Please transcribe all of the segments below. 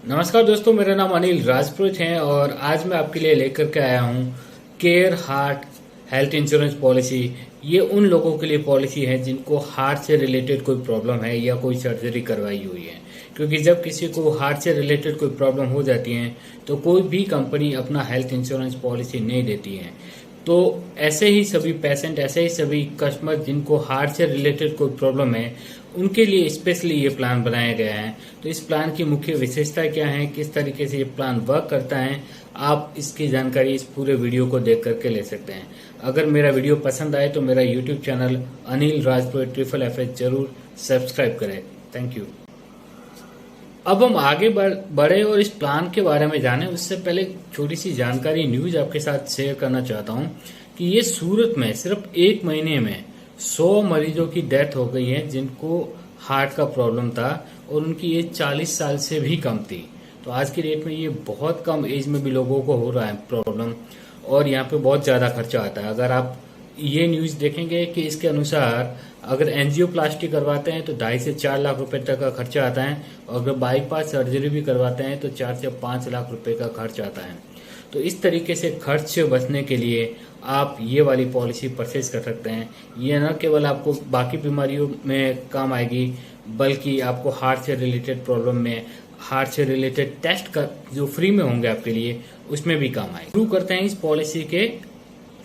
नमस्कार दोस्तों, मेरा नाम अनिल राजपुरोहित है और आज मैं आपके लिए लेकर के आया हूँ care heart health insurance policy. ये उन लोगों के लिए पॉलिसी है जिनको हार्ट से रिलेटेड कोई प्रॉब्लम है या कोई सर्जरी करवाई हुई है। क्योंकि जब किसी को हार्ट से रिलेटेड कोई प्रॉब्लम हो जाती है तो कोई भी कंपनी अपना हेल्थ इंश्योरेंस पॉलिसी नहीं देती है। तो ऐसे ही सभी पेशेंट, ऐसे ही सभी कस्टमर जिनको हार्ट से रिलेटेड कोई प्रॉब्लम है, उनके लिए स्पेशली ये प्लान बनाया गया है। तो इस प्लान की मुख्य विशेषता क्या है, किस तरीके से ये प्लान वर्क करता है, आप इसकी जानकारी इस पूरे वीडियो को देख करके ले सकते हैं। अगर मेरा वीडियो पसंद आए तो मेरा यूट्यूब चैनल अनिल राजपुरोहित FFF जरूर सब्सक्राइब करें। Thank you. अब हम आगे बढ़े और इस प्लान के बारे में जाने उससे पहले छोटी सी जानकारी न्यूज आपके साथ शेयर करना चाहता हूं कि ये सूरत में सिर्फ एक महीने में 100 मरीजों की डेथ हो गई है जिनको हार्ट का प्रॉब्लम था और उनकी एज 40 साल से भी कम थी। तो आज की डेट में ये बहुत कम एज में भी लोगों को हो रहा है प्रॉब्लम और यहाँ पे बहुत ज़्यादा खर्चा आता है। अगर आप ये न्यूज़ देखेंगे कि इसके अनुसार अगर एंजियोप्लास्टी करवाते हैं तो 2.5 से 4 लाख रुपए तक का खर्चा आता है और अगर बाईपास सर्जरी भी करवाते हैं तो 4 से 5 लाख रुपए का खर्च आता है। तो इस तरीके से खर्च से बचने के लिए आप ये वाली पॉलिसी परचेज कर सकते हैं। ये न केवल आपको बाकी बीमारियों में काम आएगी बल्कि आपको हार्ट से रिलेटेड प्रॉब्लम में, हार्ट से रिलेटेड टेस्ट का जो फ्री में होंगे आपके लिए, उसमें भी काम आएगी। शुरू करते हैं इस पॉलिसी के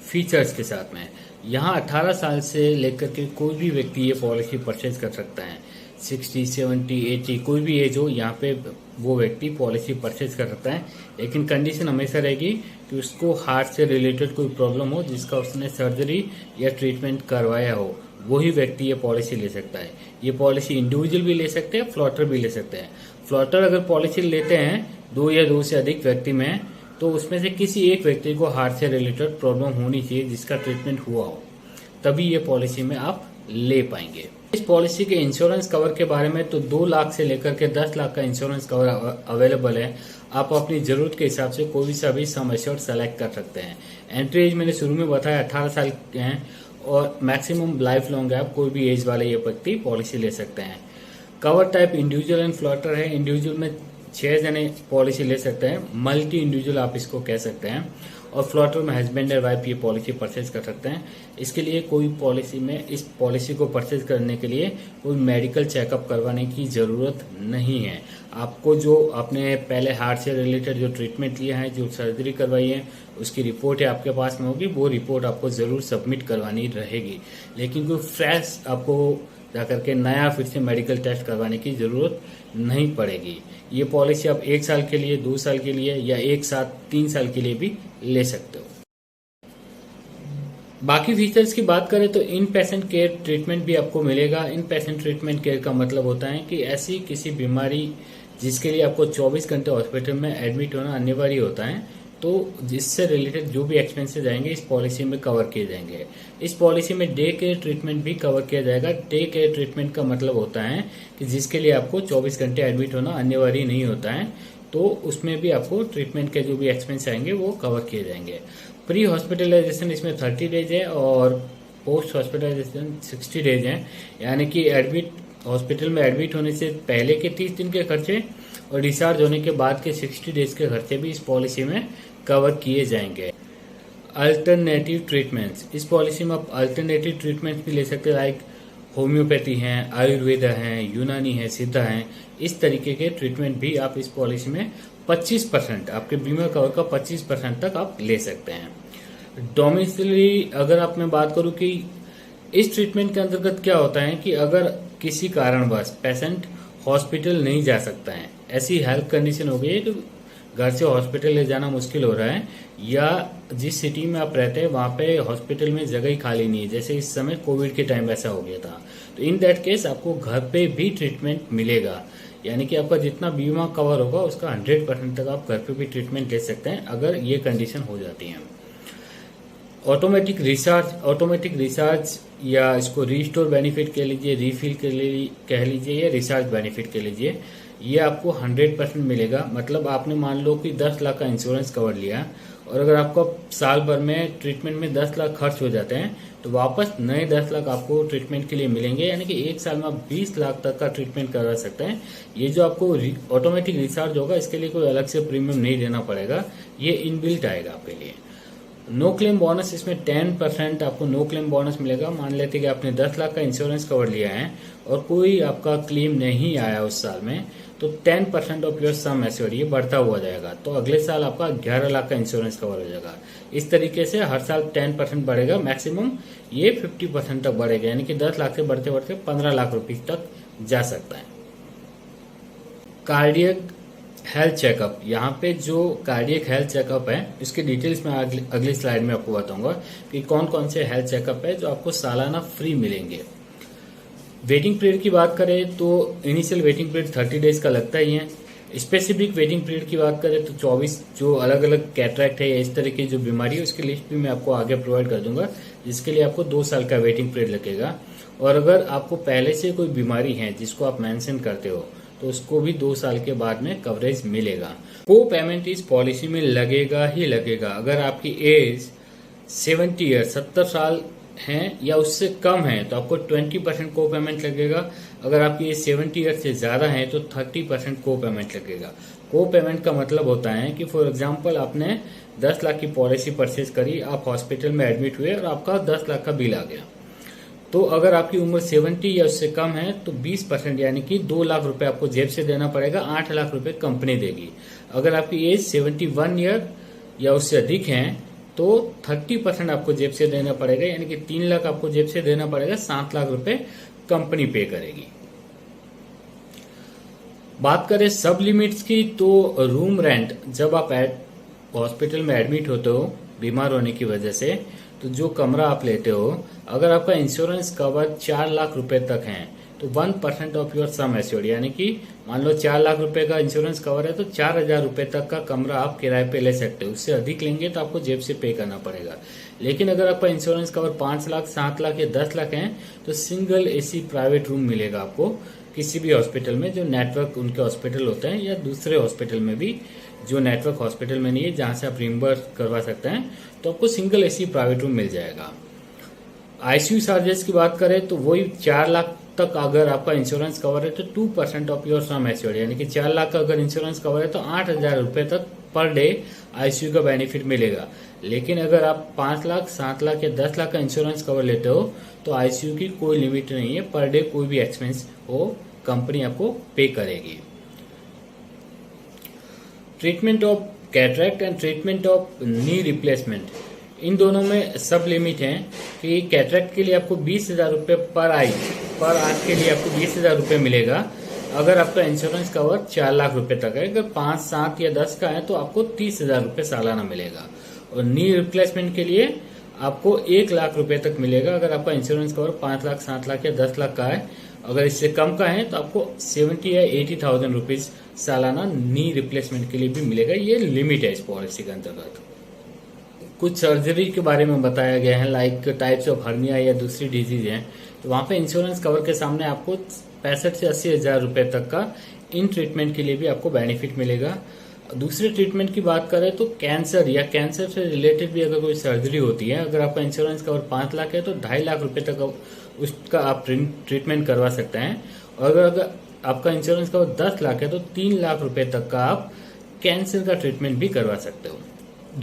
फीचर्स के साथ में। यहाँ 18 साल से लेकर के कोई भी व्यक्ति ये पॉलिसी परचेज कर सकता है। 60, 70, 80 कोई भी एज हो, यहाँ पे वो व्यक्ति पॉलिसी परचेज कर सकता है। लेकिन कंडीशन हमेशा रहेगी कि उसको हार्ट से रिलेटेड कोई प्रॉब्लम हो जिसका उसने सर्जरी या ट्रीटमेंट करवाया हो, वही व्यक्ति ये पॉलिसी ले सकता है। ये पॉलिसी इंडिविजुअल भी ले सकते हैं, फ्लॉटर भी ले सकते हैं। फ्लॉटर अगर पॉलिसी लेते हैं 2 या 2 से अधिक व्यक्ति में, तो उसमें से किसी एक व्यक्ति को हार्ट से रिलेटेड प्रॉब्लम होनी चाहिए जिसका ट्रीटमेंट हुआ हो, तभी ये पॉलिसी में आप ले पाएंगे। इस पॉलिसी के इंश्योरेंस कवर के बारे में तो 2 लाख से लेकर के 10 लाख का इंश्योरेंस कवर अवेलेबल है। आप अपनी जरूरत के हिसाब से कोई सा भी सम एश्योर्ड सेलेक्ट कर सकते हैं। एंट्री एज मैंने शुरू में बताया 18 साल के हैं और मैक्सिमम लाइफ लॉन्ग है। आप कोई भी एज वाले ये व्यक्ति पॉलिसी ले सकते हैं। कवर टाइप इंडिविजुअल एंड फ्लॉटर है। इंडिविजुअल में 6 जने पॉलिसी ले सकते हैं, मल्टी इंडिविजुअल आप इसको कह सकते हैं, और फ्लॉटर में हस्बैंड और वाइफ ये पॉलिसी परचेज कर सकते हैं। इसके लिए कोई पॉलिसी में, इस पॉलिसी को परचेज करने के लिए कोई मेडिकल चेकअप करवाने की जरूरत नहीं है। आपको जो आपने पहले हार्ट से रिलेटेड जो ट्रीटमेंट लिया है, जो सर्जरी करवाई है, उसकी रिपोर्ट है आपके पास में होगी, वो रिपोर्ट आपको जरूर सबमिट करवानी रहेगी। लेकिन कोई फ्रेश आपको जाकर के नया फिर से मेडिकल टेस्ट करवाने की जरूरत नहीं पड़ेगी। ये पॉलिसी आप 1 साल के लिए, 2 साल के लिए या 1 साथ 3 साल के लिए भी ले सकते हो। बाकी फीचर्स की बात करें तो इन पेशेंट केयर ट्रीटमेंट भी आपको मिलेगा। इन पेशेंट ट्रीटमेंट केयर का मतलब होता है कि ऐसी किसी बीमारी जिसके लिए आपको 24 घंटे हॉस्पिटल में एडमिट होना अनिवार्य होता है, तो जिससे रिलेटेड जो भी एक्सपेंसेस आएंगे इस पॉलिसी में कवर किए जाएंगे। इस पॉलिसी में डे केयर ट्रीटमेंट भी कवर किया जाएगा। डे केयर ट्रीटमेंट का मतलब होता है कि जिसके लिए आपको 24 घंटे एडमिट होना अनिवार्य नहीं होता है, तो उसमें भी आपको ट्रीटमेंट के जो भी एक्सपेंस आएंगे वो कवर किए जाएंगे। प्री हॉस्पिटलाइजेशन इसमें 30 डेज है और पोस्ट हॉस्पिटलाइजेशन 60 डेज है। यानी कि हॉस्पिटल में एडमिट होने से पहले के 30 दिन के खर्चे और डिस्चार्ज होने के बाद के 60 डेज के खर्चे भी इस पॉलिसी में कवर किए जाएंगे। अल्टरनेटिव ट्रीटमेंट्स, इस पॉलिसी में आप अल्टरनेटिव ट्रीटमेंट्स भी ले सकते हैं, लाइक होम्योपैथी हैं, आयुर्वेदा हैं, यूनानी है, सिद्धा हैं। इस तरीके के ट्रीटमेंट भी आप इस पॉलिसी में 25%, आपके बीमा कवर का 25% तक आप ले सकते हैं। डोमिसिलरी अगर आप मैं बात करूं कि इस ट्रीटमेंट के अंतर्गत क्या होता है कि अगर किसी कारणवश पेशेंट हॉस्पिटल नहीं जा सकता है, ऐसी हेल्थ कंडीशन हो गई है कि घर से हॉस्पिटल ले जाना मुश्किल हो रहा है, या जिस सिटी में आप रहते हैं वहां पे हॉस्पिटल में जगह ही खाली नहीं है, जैसे इस समय कोविड के टाइम ऐसा हो गया था, तो इन दैट केस आपको घर पे भी ट्रीटमेंट मिलेगा। यानी कि आपका जितना बीमा कवर होगा उसका 100% तक आप घर पे भी ट्रीटमेंट ले सकते हैं अगर ये कंडीशन हो जाती है। ऑटोमेटिक रिचार्ज या इसको रीस्टोर बेनिफिट कह लीजिए, रीफिल कह लीजिए या रिचार्ज बेनिफिट कह लीजिए, ये आपको 100% मिलेगा। मतलब आपने मान लो कि 10 लाख का इंश्योरेंस कवर लिया और अगर आपका साल भर में ट्रीटमेंट में 10 लाख खर्च हो जाते हैं तो वापस नए 10 लाख आपको ट्रीटमेंट के लिए मिलेंगे, यानी कि एक साल में आप 20 लाख तक का ट्रीटमेंट करवा सकते हैं। ये जो आपको ऑटोमेटिक रिचार्ज होगा, इसके लिए कोई अलग से प्रीमियम नहीं देना पड़ेगा, ये इनबिल्ट आएगा आपके लिए। नो क्लेम बोनस, इसमें 10% आपको नो क्लेम बोनस मिलेगा। मान लेते कि आपने 10 लाख का इंश्योरेंस कवर लिया है और कोई आपका क्लेम नहीं आया उस साल में, तो 10% ऑफ योर सम एश्योर्ड ये बढ़ता हुआ जाएगा, तो अगले साल आपका 11 लाख का इंश्योरेंस कवर हो जाएगा। इस तरीके से हर साल 10% बढ़ेगा, मैक्सिमम ये 50% तक बढ़ेगा, यानी कि 10 लाख से बढ़ते बढ़ते 15 लाख रुपीज तक जा सकता है। कार्डियक हेल्थ चेकअप, यहाँ पे जो कार्डियक हेल्थ चेकअप है इसकी डिटेल्स मैं अगली स्लाइड में आपको बताऊंगा कि कौन कौन से हेल्थ चेकअप है जो आपको सालाना फ्री मिलेंगे। वेटिंग पीरियड की बात करें तो इनिशियल वेटिंग पीरियड 30 डेज का लगता ही है। स्पेसिफिक वेटिंग पीरियड की बात करें तो 24 जो अलग अलग कैटरैक्ट है या इस तरह की जो बीमारी है उसकी लिस्ट भी मैं आपको आगे प्रोवाइड कर दूंगा, जिसके लिए आपको 2 साल का वेटिंग पीरियड लगेगा। और अगर आपको पहले से कोई बीमारी है जिसको आप मेंशन करते हो तो उसको भी 2 साल के बाद में कवरेज मिलेगा। को पेमेंट इस पॉलिसी में लगेगा ही लगेगा। अगर आपकी एज 70 ईयर 70 साल है या उससे कम है तो आपको 20% को पेमेंट लगेगा। अगर आपकी एज 70 ईयर से ज्यादा है तो 30% को पेमेंट लगेगा। को पेमेंट का मतलब होता है कि फॉर एग्जांपल आपने 10 लाख की पॉलिसी परचेज करी, आप हॉस्पिटल में एडमिट हुए और आपका 10 लाख का बिल आ गया, तो अगर आपकी उम्र 70 या उससे कम है तो 20% यानी कि 2 लाख रुपए आपको जेब से देना पड़ेगा, 8 लाख रुपए कंपनी देगी। अगर आपकी एज 71 ईयर या उससे अधिक है तो 30% आपको जेब से देना पड़ेगा, यानी कि 3 लाख आपको जेब से देना पड़ेगा, 7 लाख रुपए कंपनी पे करेगी। बात करें सब लिमिट्स की तो रूम रेंट, जब आप हॉस्पिटल में एडमिट होते हो बीमार होने की वजह से, तो जो कमरा आप लेते हो, अगर आपका इंश्योरेंस कवर 4 लाख रुपए तक है तो 1% ऑफ योर सम एश्योर्ड, यानी कि मान लो 4 लाख रुपए का इंश्योरेंस कवर है तो 4,000 रुपए तक का कमरा आप किराए पे ले सकते हो। उससे अधिक लेंगे तो आपको जेब से पे करना पड़ेगा। लेकिन अगर आपका इंश्योरेंस कवर 5 लाख 7 लाख या 10 लाख है तो सिंगल एसी प्राइवेट रूम मिलेगा आपको किसी भी हॉस्पिटल में, जो नेटवर्क उनके हॉस्पिटल होते हैं, या दूसरे हॉस्पिटल में भी जो नेटवर्क हॉस्पिटल में नहीं है जहां से आप रिम्बर्स करवा सकते हैं, तो आपको सिंगल एसी प्राइवेट रूम मिल जाएगा। आईसीयू चार्जेस की बात करें तो वही 4 लाख तक अगर आपका इंश्योरेंस कवर है तो 2% ऑफ योर सम एश्योर्ड, यानी कि 4 लाख का अगर इंश्योरेंस कवर है तो 8,000 रुपए तक पर डे आईसीयू का बेनिफिट मिलेगा। लेकिन अगर आप 5 लाख 7 लाख या 10 लाख का इंश्योरेंस कवर लेते हो तो आईसीयू की कोई लिमिट नहीं है, पर डे कोई भी एक्सपेंस हो कंपनी आपको पे करेगी। Treatment of cataract and treatment of knee replacement, इन दोनों में सब लिमिट है कि कैटरैक्ट के लिए आपको 20,000 रुपये पर आंख के लिए आपको 20,000 रुपये मिलेगा अगर आपका इंश्योरेंस कवर 4 लाख रुपए तक है। अगर 5, 7 या 10 का है तो आपको 30,000 रुपये सालाना मिलेगा। और नी रिप्लेसमेंट के लिए आपको 1 लाख रुपए तक मिलेगा अगर आपका इंश्योरेंस कवर 5 लाख 7 लाख या 10 लाख का है। अगर इससे कम का है तो आपको 70 या 80,000 रुपीज सालाना नी रिप्लेसमेंट के लिए भी मिलेगा। ये लिमिट है इस पॉलिसी के अंतर्गत। कुछ सर्जरी के बारे में बताया गया है, लाइक टाइप्स ऑफ हर्निया या दूसरी डिजीज है, तो वहां पे इंश्योरेंस कवर के सामने आपको 65 से 80,000 रुपए तक का इन ट्रीटमेंट के लिए भी आपको बेनिफिट मिलेगा। दूसरे ट्रीटमेंट की बात करें तो कैंसर या कैंसर से रिलेटेड भी अगर कोई सर्जरी होती है, अगर आपका इंश्योरेंस कवर 5 लाख है तो 2.5 लाख रुपए तक उसका आप ट्रीटमेंट करवा सकते हैं। और अगर आपका इंश्योरेंस कवर 10 लाख है तो 3 लाख रुपए तक का आप कैंसर का ट्रीटमेंट भी करवा सकते हो।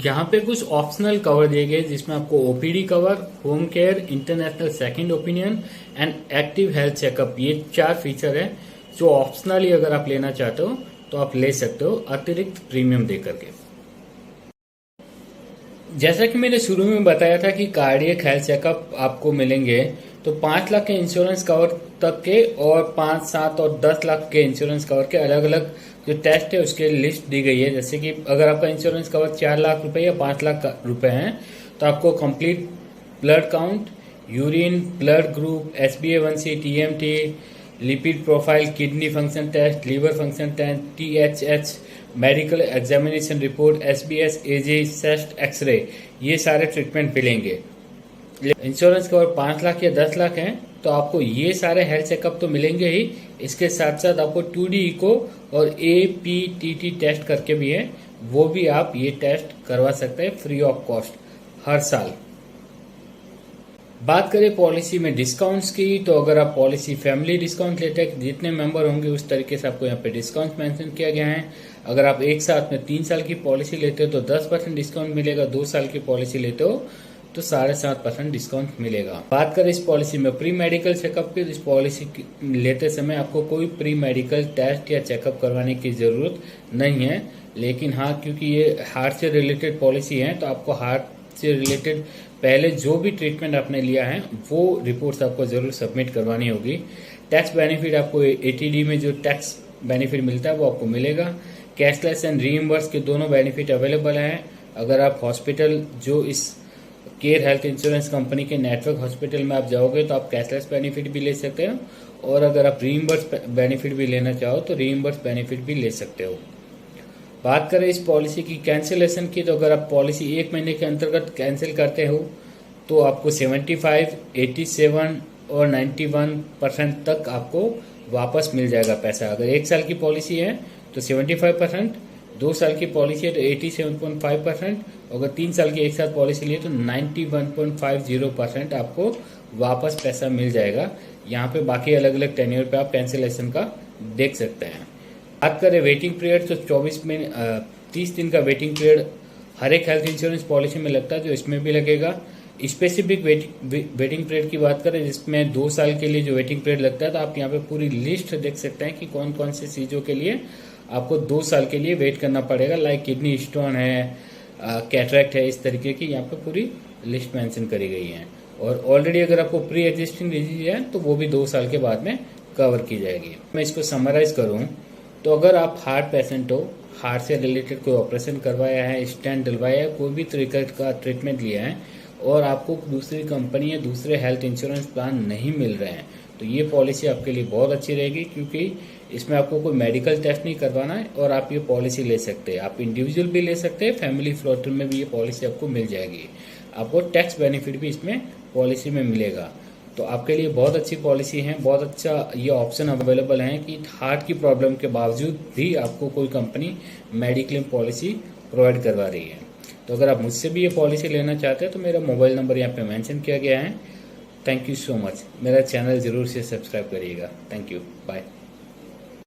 यहाँ पे कुछ ऑप्शनल कवर दिए गए जिसमें आपको OPD cover, home care, international second opinion and active health checkup, ये 4 फीचर है जो ऑप्शनली अगर आप लेना चाहते हो तो आप ले सकते हो अतिरिक्त प्रीमियम दे करके। जैसा कि मैंने शुरू में बताया था कि कार्डियक हेल्थ चेकअप आपको मिलेंगे तो 5 लाख के इंश्योरेंस कवर तक के और 5, 7 और 10 लाख के इंश्योरेंस कवर के अलग अलग जो टेस्ट है उसके लिस्ट दी गई है। जैसे कि अगर आपका इंश्योरेंस कवर 4 लाख रुपए या 5 लाख रुपए है तो आपको complete blood count, urine, blood group, SBA1C, TMT, lipid profile, kidney function test, liver function test, THH, medical examination report, SBS, AG, chest X-ray, ये सारे ट्रीटमेंट मिलेंगे। इंश्योरेंस कवर 5 लाख या 10 लाख है तो आपको ये सारे हेल्थ चेकअप तो मिलेंगे ही, इसके साथ साथ आपको 2D इको और APTT टेस्ट करके भी है वो भी आप ये टेस्ट करवा सकते हैं फ्री ऑफ कॉस्ट हर साल। बात करें पॉलिसी में डिस्काउंट्स की, तो अगर आप पॉलिसी फैमिली डिस्काउंट लेते हैं, जितने मेंबर होंगे उस तरीके से आपको यहाँ पे डिस्काउंट मेंशन किया गया है। अगर आप एक साथ में 3 साल की पॉलिसी लेते हो तो 10% डिस्काउंट मिलेगा, 2 साल की पॉलिसी लेते हो तो 7.5% डिस्काउंट मिलेगा। बात करें इस पॉलिसी में प्री मेडिकल चेकअप की, इस पॉलिसी लेते समय आपको कोई प्री मेडिकल टेस्ट या चेकअप करवाने की जरूरत नहीं है। लेकिन हाँ, क्योंकि ये हार्ट से रिलेटेड पॉलिसी है तो आपको हार्ट से रिलेटेड पहले जो भी ट्रीटमेंट आपने लिया है वो रिपोर्ट्स आपको जरूर सबमिट करवानी होगी। टैक्स बेनिफिट आपको एटीडी में जो टैक्स बेनिफिट मिलता है वो आपको मिलेगा। कैशलेस एंड रीइंबर्स के दोनों बेनिफिट अवेलेबल हैं। अगर आप हॉस्पिटल जो इस केयर हेल्थ इंश्योरेंस कंपनी के नेटवर्क हॉस्पिटल में आप जाओगे तो आप कैशलेस बेनिफिट भी ले सकते हो, और अगर आप रीइंबर्स बेनिफिट भी लेना चाहो तो रीइंबर्स बेनिफिट भी ले सकते हो। बात करें इस पॉलिसी की कैंसिलेशन की, तो अगर आप पॉलिसी 1 महीने के अंतर्गत कैंसिल करते हो तो आपको 75, 87 और 91% तक आपको वापस मिल जाएगा पैसा। अगर 1 साल की पॉलिसी है तो 75%, 2 साल की पॉलिसी है तो 87.5%, अगर 3 साल की एक साथ पॉलिसी लिए तो 91.50% आपको वापस पैसा मिल जाएगा। यहाँ पे बाकी अलग अलग टेन्योर पे आप कैंसिलेशन का देख सकते हैं। बात करें वेटिंग पीरियड, तो 30 दिन का वेटिंग पीरियड हर एक हेल्थ इंश्योरेंस पॉलिसी में लगता है, जो इसमें भी लगेगा। स्पेसिफिक वेटिंग पीरियड की बात करें जिसमें 2 साल के लिए जो वेटिंग पीरियड लगता है, तो आप यहाँ पे पूरी लिस्ट देख सकते हैं कि कौन कौन सी चीज़ों के लिए आपको 2 साल के लिए वेट करना पड़ेगा। लाइक किडनी स्टोन है, कैटरैक्ट है, इस तरीके की यहाँ पे पूरी लिस्ट मेंशन करी गई है। और ऑलरेडी अगर आपको प्री एग्जिस्टिंग डिजीज है तो वो भी 2 साल के बाद में कवर की जाएगी। मैं इसको समराइज करूँ तो अगर आप हार्ट पेशेंट हो, हार्ट से रिलेटेड कोई ऑपरेशन करवाया है, स्टेंट डलवाया है, कोई भी तरीके का ट्रीटमेंट लिया है और आपको दूसरी कंपनी या दूसरे हेल्थ इंश्योरेंस प्लान नहीं मिल रहे हैं, तो ये पॉलिसी आपके लिए बहुत अच्छी रहेगी, क्योंकि इसमें आपको कोई मेडिकल टेस्ट नहीं करवाना है और आप ये पॉलिसी ले सकते हैं। आप इंडिविजुअल भी ले सकते हैं, फैमिली फ्लोटर में भी ये पॉलिसी आपको मिल जाएगी। आपको टैक्स बेनिफिट भी इसमें पॉलिसी में मिलेगा। तो आपके लिए बहुत अच्छी पॉलिसी है, बहुत अच्छा ये ऑप्शन अवेलेबल है कि हार्ट की प्रॉब्लम के बावजूद भी आपको कोई कंपनी मेडिक्लेम पॉलिसी प्रोवाइड करवा रही है। तो अगर आप मुझसे भी ये पॉलिसी लेना चाहते हैं तो मेरा मोबाइल नंबर यहाँ पे मेंशन किया गया है। Thank you so much. मेरा चैनल ज़रूर से सब्सक्राइब करिएगा। Thank you, bye.